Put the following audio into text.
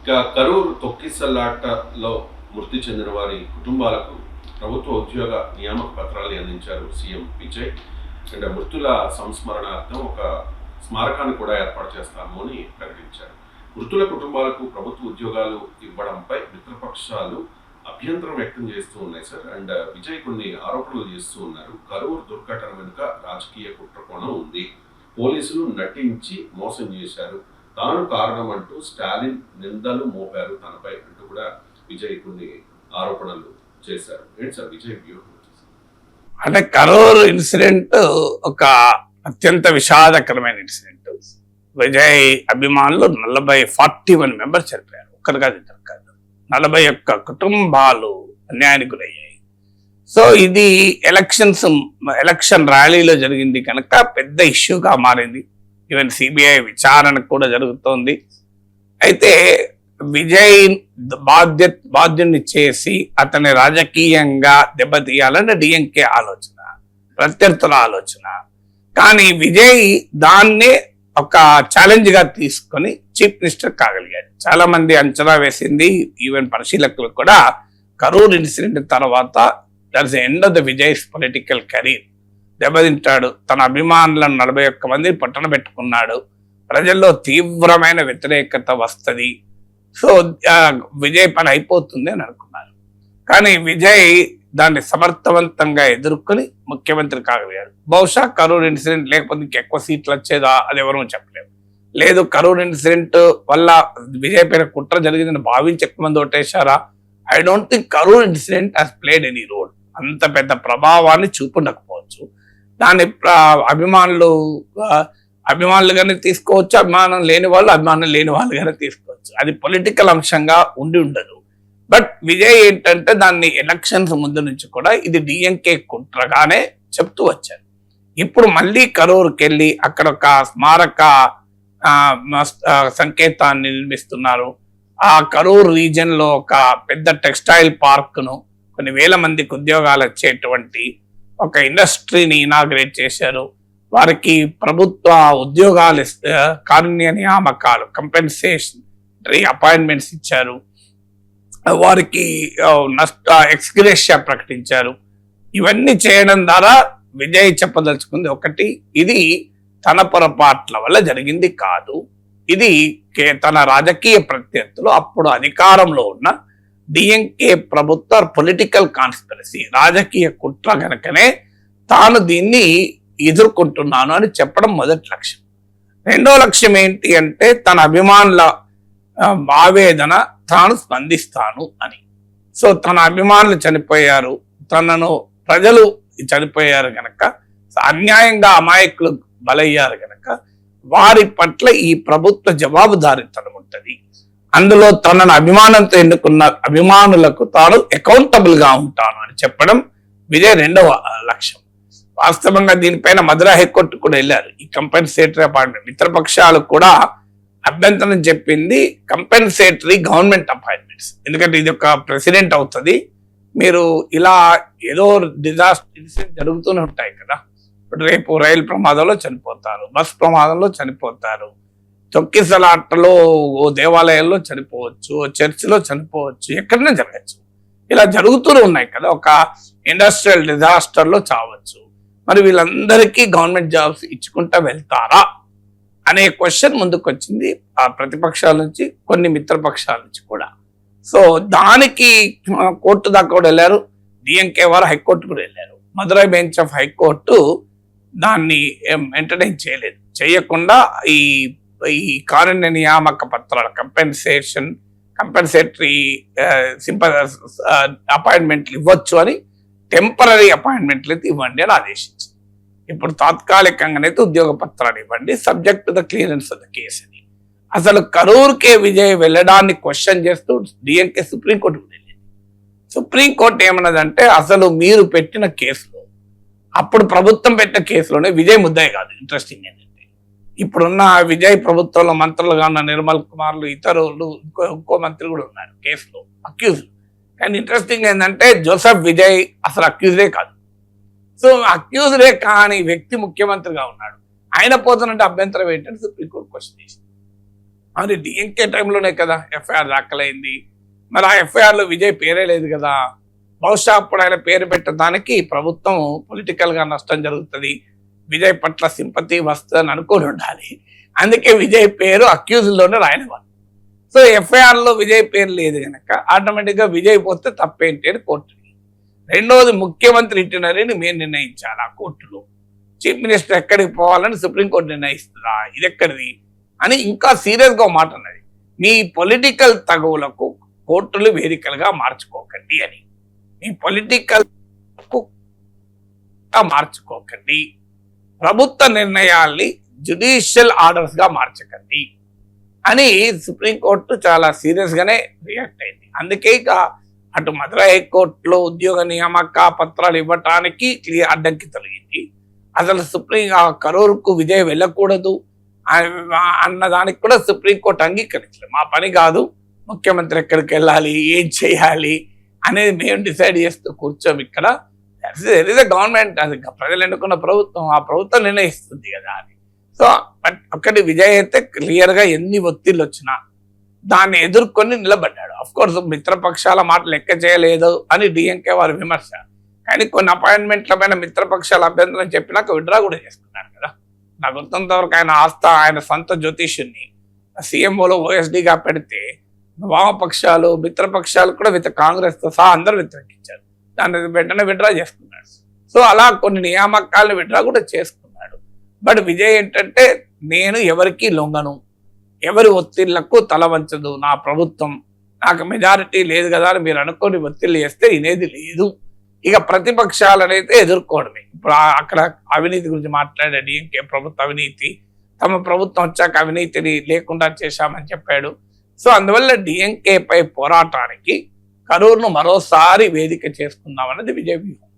ఇక కరూరు తొక్కిసలాటలో మృతి చెందిన వారి కుటుంబాలకు ప్రభుత్వ ఉద్యోగ నియామక పత్రాలు అందించారు సీఎం విజయ్. అండ్ మృతుల సంస్మరణార్థం ఒక స్మారకాన్ని కూడా ఏర్పాటు చేస్తాము అని ప్రకటించారు. మృతుల కుటుంబాలకు ప్రభుత్వ ఉద్యోగాలు ఇవ్వడంపై మిత్రపక్షాలు అభ్యంతరం వ్యక్తం చేస్తూ ఉన్నాయి సార్. అండ్ విజయ్ కొన్ని ఆరోపణలు చేస్తూ ఉన్నారు. కరూరు దుర్ఘటన వెనుక రాజకీయ కుట్రకోణం ఉంది, పోలీసులు నటించి మోసం చేశారు, తాను కారణం అంటూ స్టాలిన్ నిందలు మోపారు తనపై అంటూ కూడా విజయ్ కొన్ని ఆరోపణలు చేశారు. ఏంటి సార్ విజయ్ వ్యూహం? అంటే కరూర్ ఇన్సిడెంట్ ఒక అత్యంత విషాదకరమైన ఇన్సిడెంట్. విజయ్ అభిమానులు 41 మెంబర్స్ చనిపోయారు. ఒక్కరు కాదు, ఇద్దరు కాదు, 41 కుటుంబాలు అన్యాయానికి గురయ్యాయి. సో ఇది ఎలక్షన్ ర్యాలీలో జరిగింది కనుక పెద్ద ఇష్యూగా మారింది. ఈవెన్ సిబిఐ విచారణ కూడా జరుగుతోంది. అయితే విజయ్ బాధ్యుని చేసి అతని రాజకీయంగా దెబ్బతీయాలని డిఎంకే ఆలోచన, ప్రత్యర్థుల ఆలోచన. కానీ విజయ్ దాన్నే ఒక ఛాలెంజ్ గా తీసుకొని చీఫ్ మినిస్టర్ కాగలిగాడు. చాలా మంది అంచనా వేసింది, ఈవెన్ పరిశీలకులు కూడా, కరూర్ ఇన్సిడెంట్ తర్వాత that's the end of the Vijay's political career. దెబ్బతింటాడు, తన అభిమానులను 41 మంది పట్టణ పెట్టుకున్నాడు, ప్రజల్లో తీవ్రమైన వ్యతిరేకత వస్తుంది, సో విజయ్ పని అయిపోతుంది అని అనుకున్నారు. కానీ విజయ్ దాన్ని సమర్థవంతంగా ఎదుర్కొని ముఖ్యమంత్రి కాగలిగారు. బహుశా కరూర్ ఇన్సిడెంట్ లేకపోతే ఇంకెక్కువ సీట్లు వచ్చేదా అది ఎవరూ చెప్పలేము. లేదు, కరూర్ ఇన్సిడెంట్ వల్ల విజయ్ పైన కుట్ర జరిగిందని భావించి ఎక్కువ మంది ఓటేశారా? I don't think Karur incident has played any role. అంత పెద్ద ప్రభావాన్ని చూపుండకపోవచ్చు. దాన్ని అభిమానులుగానే తీసుకోవచ్చు, అభిమానం లేని వాళ్ళుగానే తీసుకోవచ్చు. అది పొలిటికల్ అంశంగా ఉండదు. బట్ విజయ్ ఏంటంటే దాన్ని ఎలక్షన్స్ ముందు నుంచి కూడా ఇది డిఎంకే కుట్రగానే చెప్తూ వచ్చారు. ఇప్పుడు మళ్ళీ కరూరుకి వెళ్ళి అక్కడ ఒక స్మారక సంకేతాన్ని నిర్మిస్తున్నారు. ఆ కరూర్ రీజియన్ లో ఒక పెద్ద టెక్స్టైల్ పార్క్ ను, కొన్ని వేల మందికి ఉద్యోగాలు వచ్చేటువంటి ఒక ఇండస్ట్రీని ఇనాగ్రేట్ చేశారు. వారికి ప్రభుత్వ ఉద్యోగాలు, కారుణ్య నియామకాలు, కంపెన్సేషన్ అపాయింట్మెంట్స్ ఇచ్చారు. వారికి ఎక్స్గ్రేషియా ప్రకటించారు. ఇవన్నీ చేయడం ద్వారా విజయ్ చెప్పదలుచుకుంది ఒకటి, ఇది తన పొరపాట్ల వల్ల జరిగింది కాదు, ఇది తన రాజకీయ ప్రత్యర్థులు అప్పుడు అధికారంలో ఉన్న డిఎంకే ప్రభుత్వ పొలిటికల్ కాన్స్పిరసీ, రాజకీయ కుట్ర కనుకనే తాను దీన్ని ఎదుర్కొంటున్నాను అని చెప్పడం మొదటి లక్ష్యం. రెండో లక్ష్యం ఏంటి అంటే తన అభిమానుల ఆవేదన తాను స్పందిస్తాను అని. సో తన అభిమానులు చనిపోయారు, తనను ప్రజలు చనిపోయారు కనుక, అన్యాయంగా అమాయకులు బలయ్యారు కనుక వారి పట్ల ఈ ప్రభుత్వ జవాబుదారీతనం ఉంటుంది. అందులో తనను అభిమానంతో ఎన్నుకున్న అభిమానులకు తాను అకౌంటబుల్ గా ఉంటాను అని చెప్పడం విజయ్ రెండవ లక్ష్యం. వాస్తవంగా దీనిపైన మధుర హైకోర్టు కూడా వెళ్ళారు. ఈ కంపెన్సేటరీ అపాయింట్మెంట్ మిత్రపక్షాలు కూడా అభ్యంతరం చెప్పింది, కంపెన్సేటరీ గవర్నమెంట్ అపాయింట్మెంట్స్. ఎందుకంటే ఇది ఒక ప్రెసిడెంట్ అవుతుంది, మీరు ఇలా ఏదో డిజాస్టర్ ఇన్సిడెంట్ జరుగుతూనే ఉంటాయి కదా. ఇప్పుడు రేపు రైలు ప్రమాదంలో చనిపోతారు, బస్ ప్రమాదంలో చనిపోతారు, తొక్కిసలాటలో ఓ దేవాలయంలో చనిపోవచ్చు, చర్చిలో చనిపోవచ్చు, ఎక్కడైనా జరగచ్చు. ఇలా జరుగుతూనే ఉన్నాయి కదా. ఒక ఇండస్ట్రియల్ డిజాస్టర్ లో చావచ్చు. మరి వీళ్ళందరికీ గవర్నమెంట్ జాబ్స్ ఇచ్చుకుంటా వెళ్తారా అనే క్వశ్చన్ ముందుకు వచ్చింది ఆ ప్రతిపక్షాల నుంచి, కొన్ని మిత్రపక్షాల నుంచి కూడా. సో దానికి కోర్టు దాకా కూడా వెళ్ళారు, డిఎంకే వారు హైకోర్టు కూడా వెళ్ళారు. మదురై బెంచ్ ఆఫ్ హైకోర్టు దాన్ని ఎంటర్టైన్ చేయలేదు. చేయకుండా ఈ కారుణ్య నియామక పత్రాల కంపెన్సేటరీ అపాయింట్మెంట్లు ఇవ్వచ్చు అని, టెంపరీ అపాయింట్మెంట్లు అయితే ఇవ్వండి అని ఆదేశించింది. ఇప్పుడు తాత్కాలికంగానైతే ఉద్యోగ పత్రాలు ఇవ్వండి, subject to the clearance of the case అని. అసలు కరూర్కే విజయ్ వెళ్ళడాన్ని క్వశ్చన్ చేస్తూ డిఎంకే సుప్రీంకోర్టు వెళ్ళింది. సుప్రీంకోర్టు ఏమన్నదంటే, అసలు మీరు పెట్టిన కేసులో, అప్పుడు ప్రభుత్వం పెట్టిన కేసులోనే విజయ్ ముద్దాయి కాదు. ఇంట్రెస్టింగ్ ఏంటంటే, ఇప్పుడున్న విజయ్ ప్రభుత్వంలో మంత్రులుగా ఉన్న నిర్మల్ కుమార్లు, ఇతరులు, ఇంకో మంత్రి కూడా ఉన్నారు కేసులో అక్యూజ్. కానీ ఇంట్రెస్టింగ్ ఏంటంటే జోసెఫ్ విజయ్ అసలు అక్యూజ్డే కాదు. సో అక్యూజ్డే కాని వ్యక్తి ముఖ్యమంత్రిగా ఉన్నాడు. ఆయన పోతున్నట్టు అభ్యంతరం ఏంటంటే సుప్రీంకోర్టు క్వశ్చన్ చేసింది. మరి డిఎంకే టైంలోనే కదా ఎఫ్ఐఆర్ దాఖలైంది. మరి ఆ ఎఫ్ఐఆర్లో విజయ్ పేరే లేదు కదా. బహుశా అప్పుడు ఆయన పేరు పెట్టడానికి ప్రభుత్వం పొలిటికల్గా నష్టం జరుగుతుంది, విజయ్ పట్ల సింపతి వస్తుందని అనుకొని ఉండాలి. అందుకే విజయ్ పేరు అక్యూజ్లోనే రాయనివ్వాలి. సో ఎఫ్ఐఆర్లో విజయ్ పేరు లేదు కనుక ఆటోమేటిక్గా విజయ్ పోతే తప్పేంటి అని కోర్టు. రెండవది, ముఖ్యమంత్రి ఇటీనరీని మేము నిర్ణయించాలి ఆ కోర్టులో. చీఫ్ మినిస్టర్ ఎక్కడికి పోవాలని సుప్రీంకోర్టు నిర్ణయిస్తుందా, ఇది ఎక్కడిది అని ఇంకా సీరియస్గా మాట అన్నది. మీ పొలిటికల్ తగువులకు కోర్టులు వేదికలుగా మార్చుకోకండి అని, మీ పొలిటికల్ మార్చుకోకండి, ప్రభుత్వ నిర్ణయాల్ని జ్యుడిషియల్ ఆర్డర్స్ గా మార్చకండి అని సుప్రీంకోర్టు చాలా సీరియస్ గానే రియాక్ట్ అయింది. అందుకే ఇక అటు మద్రాస్ హైకోర్టులో ఉద్యోగ నియామక పత్రాలు ఇవ్వటానికి క్లియర్ అడ్డంకి తొలగింది. అసలు కరూరుకు విజయ్ వెళ్ళకూడదు అన్న దానికి కూడా సుప్రీంకోర్టు అంగీకరించలేదు. మా పని కాదు, ముఖ్యమంత్రి ఎక్కడికి వెళ్ళాలి, ఏం చేయాలి అనేది మేము డిసైడ్ చేస్తూ కూర్చోం ఇక్కడ. గవర్నమెంట్, అది ప్రజలు ఎన్నుకున్న ప్రభుత్వం, ఆ ప్రభుత్వం నిర్ణయిస్తుంది కదా అని. సో ఒకటి విజయ్ అయితే క్లియర్ గా ఎన్ని ఒత్తిళ్ళు వచ్చినా దాన్ని ఎదుర్కొని నిలబడ్డాడు. అఫ్ కోర్స్ మిత్రపక్షాల మాట లెక్క చేయలేదు అని డిఎంకే వారి విమర్శ. కానీ కొన్ని అపాయింట్మెంట్ల పైన మిత్రపక్షాల అభ్యంతరం చెప్పినాక విడ్రా కూడా చేసుకున్నారు కదా. నాకు గుర్తంత వరకు ఆయన సొంత జ్యోతిష్యుని సీఎంఓలో ఓఎస్డీగా పెడితే వామపక్షాలు మిత్రపక్షాలు కూడా కాంగ్రెస్తో సహా అందరూ వ్యతిరేకించారు. దాన్ని వెంటనే విడ్రా చేసుకున్నాడు. సో అలా కొన్ని నియామకాలను విడ్రా కూడా చేసుకున్నాడు. బట్ విజయ్ ఏంటంటే, నేను ఎవరికి లొంగను, ఎవరి ఒత్తిళ్లకు తల వంచదు నా ప్రభుత్వం, నాకు మెజారిటీ లేదు కదా అని మీరు అనుకోని ఒత్తిళ్ళు చేస్తే వినేది లేదు. ఇక ప్రతిపక్షాలనైతే ఎదుర్కోవడమే. ఇప్పుడు అక్కడ అవినీతి గురించి మాట్లాడే డిఎంకే ప్రభుత్వ అవినీతి, తమ ప్రభుత్వం వచ్చాక అవినీతిని లేకుండా చేశామని చెప్పాడు. సో అందువల్ల డిఎంకే పై పోరాటానికి కరూరును మరోసారి వేదిక చేసుకుందామన్నది విజయ్ వ్యూహం.